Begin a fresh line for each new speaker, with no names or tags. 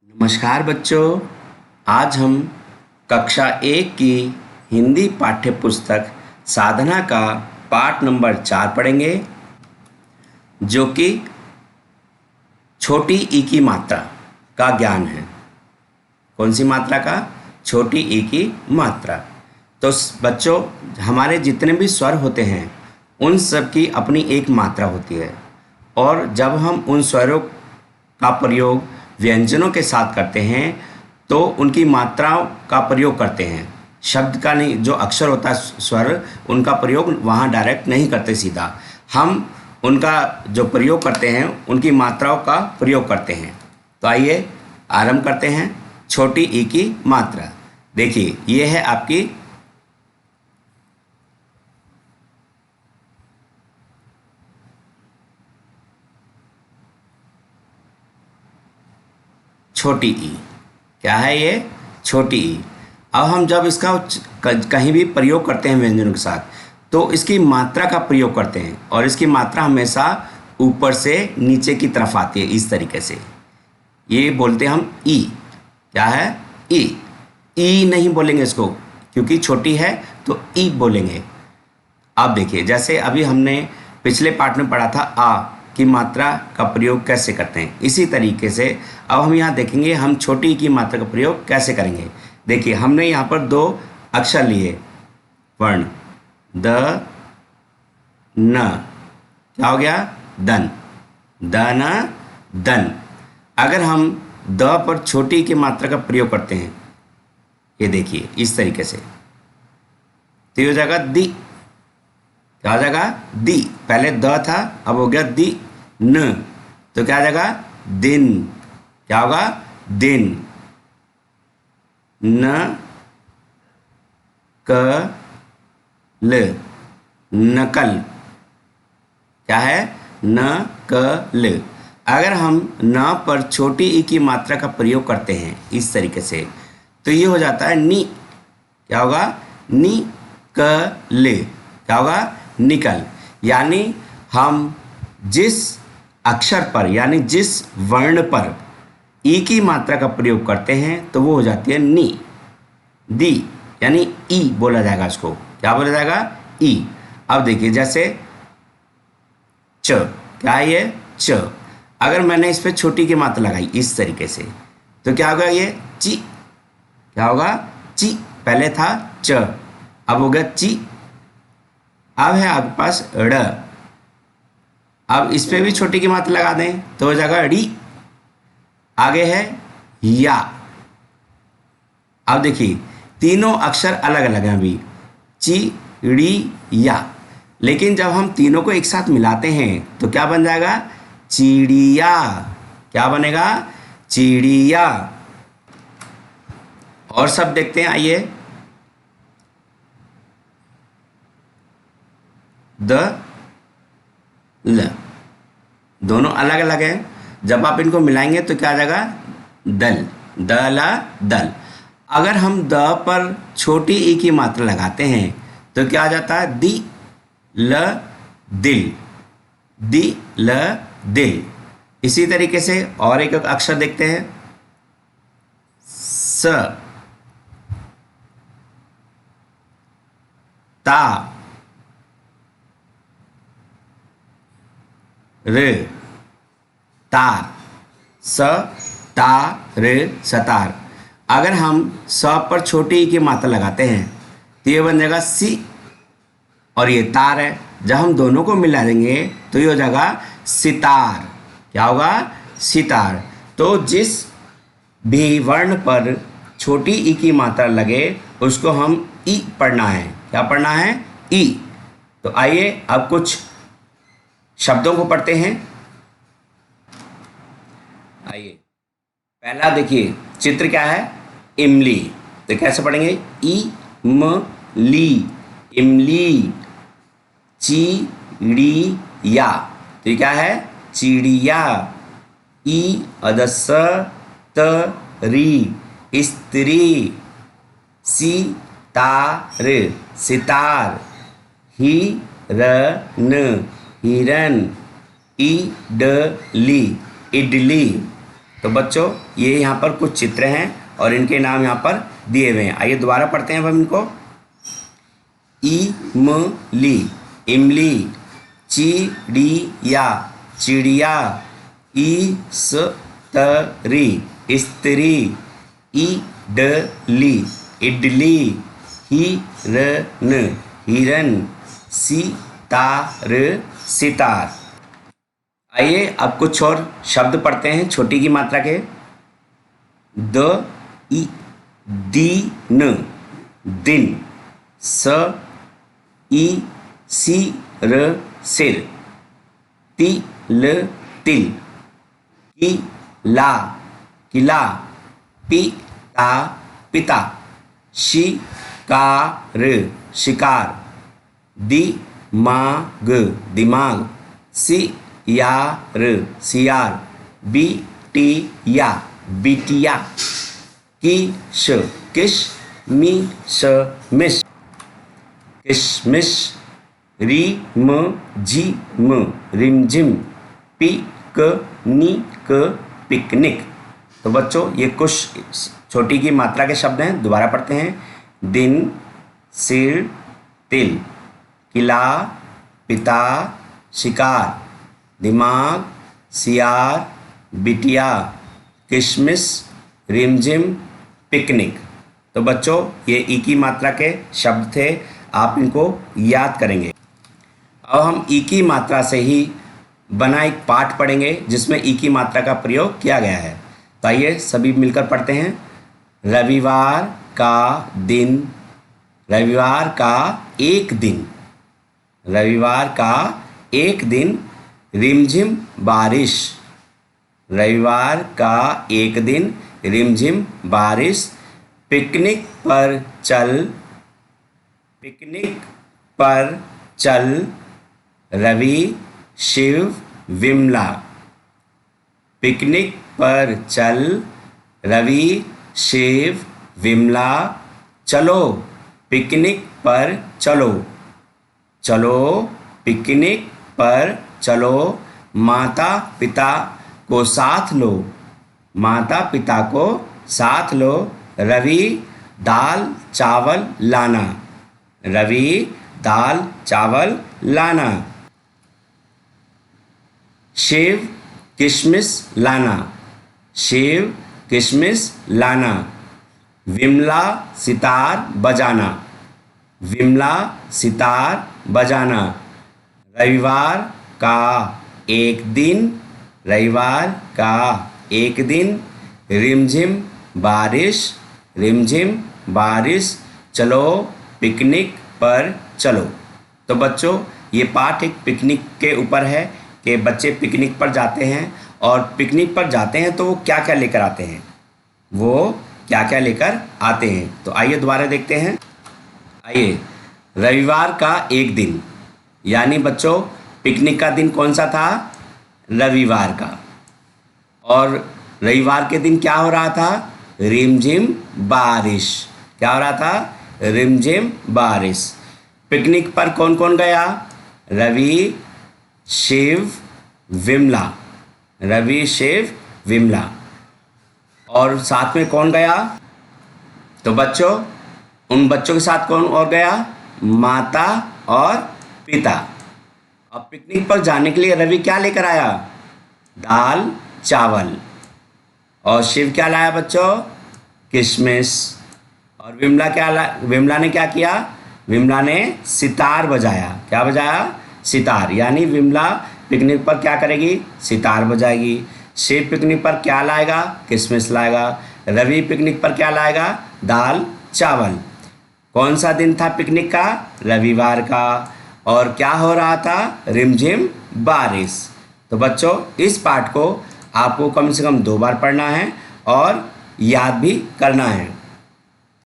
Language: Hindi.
नमस्कार बच्चों। आज हम कक्षा 1 की हिंदी पाठ्य पुस्तक साधना का पाठ नंबर 4 पढ़ेंगे, जो कि छोटी ई की मात्रा का ज्ञान है। कौन सी मात्रा का? छोटी ई की मात्रा। तो बच्चों, हमारे जितने भी स्वर होते हैं उन सब की अपनी एक मात्रा होती है, और जब हम उन स्वरों का प्रयोग व्यंजनों के साथ करते हैं तो उनकी मात्राओं का प्रयोग करते हैं। शब्द का नहीं, जो अक्षर होता है स्वर, उनका प्रयोग वहाँ डायरेक्ट नहीं करते सीधा, हम उनका जो प्रयोग करते हैं उनकी मात्राओं का प्रयोग करते हैं। तो आइए आरंभ करते हैं। छोटी ई की मात्रा देखिए, ये है आपकी छोटी ई। क्या है ये? छोटी ई। अब हम जब इसका कहीं भी प्रयोग करते हैं व्यंजनों के साथ, तो इसकी मात्रा का प्रयोग करते हैं, और इसकी मात्रा हमेशा ऊपर से नीचे की तरफ आती है, इस तरीके से। ये बोलते हैं हम ई। क्या है? ई। ई नहीं बोलेंगे इसको, क्योंकि छोटी है तो ई बोलेंगे। अब देखिए, जैसे अभी हमने पिछले पाठ में पढ़ा था आ की मात्रा का प्रयोग कैसे करते हैं, इसी तरीके से अब हम यहाँ देखेंगे हम छोटी की मात्रा का प्रयोग कैसे करेंगे। देखिए, हमने यहाँ पर दो अक्षर लिए, वर्ण द न। क्या हो गया? दन। दन दन। अगर हम द पर छोटी की मात्रा का प्रयोग करते हैं, ये देखिए इस तरीके से, तो ये हो जाएगा दी। क्या हो जाएगा? दी। पहले द था, अब हो गया दी न, तो क्या आ जाएगा? दिन। क्या होगा? दिन। न क ल, नकल। क्या है? न क ल। अगर हम न पर छोटी ई की मात्रा का प्रयोग करते हैं इस तरीके से, तो ये हो जाता है नी। क्या होगा? नी क ल। क्या होगा? निकल। यानी हम जिस अक्षर पर, यानी जिस वर्ण पर ई की मात्रा का प्रयोग करते हैं तो वो हो जाती है नी। दी, यानी ई बोला जाएगा इसको। क्या बोला जाएगा? ई। अब देखिए, जैसे च। क्या है ये? च। अगर मैंने इस पर छोटी की मात्रा लगाई इस तरीके से, तो क्या होगा? ये ची। क्या होगा? ची। पहले था च, अब हो गया ची। अब है आपके पास ड़। अब इस पे भी छोटी की मात्रा लगा दें तो हो जाएगा ड़ी। आगे है या। अब देखिए, तीनों अक्षर अलग अलग हैं अभी, ची ड़ी या, लेकिन जब हम तीनों को एक साथ मिलाते हैं तो क्या बन जाएगा? चिड़िया। क्या बनेगा? चिड़िया। और सब देखते हैं, आइए। द ल, दोनों अलग अलग हैं, जब आप इनको मिलाएंगे तो क्या आ जाएगा? दल। दला दल। अगर हम द पर छोटी ई की मात्रा लगाते हैं तो क्या आ जाता है? दी ल दिल। दी ल दिल। इसी तरीके से और एक अक्षर देखते हैं, स। ता र, तार। स ता र, सतार। अगर हम स पर छोटी ई की मात्रा लगाते हैं तो ये बन जाएगा सी, और ये तार है। जब हम दोनों को मिला देंगे तो ये हो जाएगा सितार। क्या होगा? सितार। तो जिस भी वर्ण पर छोटी ई की मात्रा लगे उसको हम ई पढ़ना है। क्या पढ़ना है? ई। तो आइए अब कुछ शब्दों को पढ़ते हैं। आइए, पहला देखिए, चित्र क्या है? इमली। तो कैसे पढ़ेंगे? ई म ली, इमली। चिड़िया। तो ये क्या है? चिड़िया। ई अदस त री, स्त्री। सितार, सितार। हिरन, हिरन। इडली, इडली। तो बच्चों ये यहाँ पर कुछ चित्र हैं और इनके नाम यहाँ पर दिए हुए हैं। आइए दोबारा पढ़ते हैं अब हम इनको। इमली इमली, चिड़िया चिड़िया, इस्तरी स्त्री, इडली इडली, हिरन हिरन, सितार सितार। आइए अब कुछ और शब्द पढ़ते हैं छोटी की मात्रा के। द इ दीन दिन, स इ सिर सिर, तिल तिल, किला किला, पिता पिता, शिकार शिकार, दिमाग दिमाग, सियार सियार, बिटिया बिटिया, किश किशमिश मिश, किशमिश, रिम झिम रिमझिम, पिकनिक पिकनिक। तो बच्चों ये कुछ छोटी की मात्रा के शब्द हैं, दोबारा पढ़ते हैं। दिन, सिर, तिल, किला, पिता, शिकार, दिमाग, सियार, बिटिया, किशमिश, रिमझिम, पिकनिक। तो बच्चों ये ई की मात्रा के शब्द थे, आप इनको याद करेंगे। अब हम ई की मात्रा से ही बना एक पाठ पढ़ेंगे जिसमें ई की मात्रा का प्रयोग किया गया है। तो आइए सभी मिलकर पढ़ते हैं। रविवार का दिन, रविवार का एक दिन, रविवार का एक दिन, रिमझिम बारिश, रविवार का एक दिन, रिमझिम बारिश, पिकनिक पर चल, पिकनिक पर चल, रवि शिव विमला, पिकनिक पर चल, रवि शिव विमला, चलो पिकनिक पर चलो, चलो पिकनिक पर चलो, माता पिता को साथ लो, माता पिता को साथ लो, रवि दाल चावल लाना, रवि दाल चावल लाना, शिव किशमिश लाना, शिव किशमिश लाना, विमला सितार बजाना, विमला सितार बजाना, रविवार का एक दिन, रविवार का एक दिन, रिमझिम बारिश, रिमझिम बारिश, चलो पिकनिक पर चलो। तो बच्चों ये पाठ एक पिकनिक के ऊपर है कि बच्चे पिकनिक पर जाते हैं और पिकनिक पर जाते हैं तो वो क्या क्या लेकर आते हैं, वो क्या क्या लेकर आते हैं। तो आइए दोबारा देखते हैं। आइए, रविवार का एक दिन, यानी बच्चों पिकनिक का दिन कौन सा था, रविवार का। और रविवार के दिन क्या हो रहा था, रिमझिम बारिश, क्या हो रहा था, रिमझिम बारिश। पिकनिक पर कौन कौन गया, रवि शिव विमला, रवि शिव विमला। और साथ में कौन गया, तो बच्चों उन बच्चों के साथ कौन और गया, माता और पिता। अब पिकनिक पर जाने के लिए रवि क्या लेकर आया, दाल चावल। और शिव क्या लाया बच्चों, किशमिश। और विमला ने क्या किया, विमला ने सितार बजाया, क्या बजाया, सितार। यानी विमला पिकनिक पर क्या करेगी, सितार बजाएगी। शिव पिकनिक पर क्या लाएगा, किशमिश लाएगा। रवि पिकनिक पर क्या लाएगा, दाल चावल। कौन सा दिन था पिकनिक का, रविवार का। और क्या हो रहा था, रिमझिम बारिश। तो बच्चों इस पाठ को आपको कम से कम 2 बार पढ़ना है और याद भी करना है।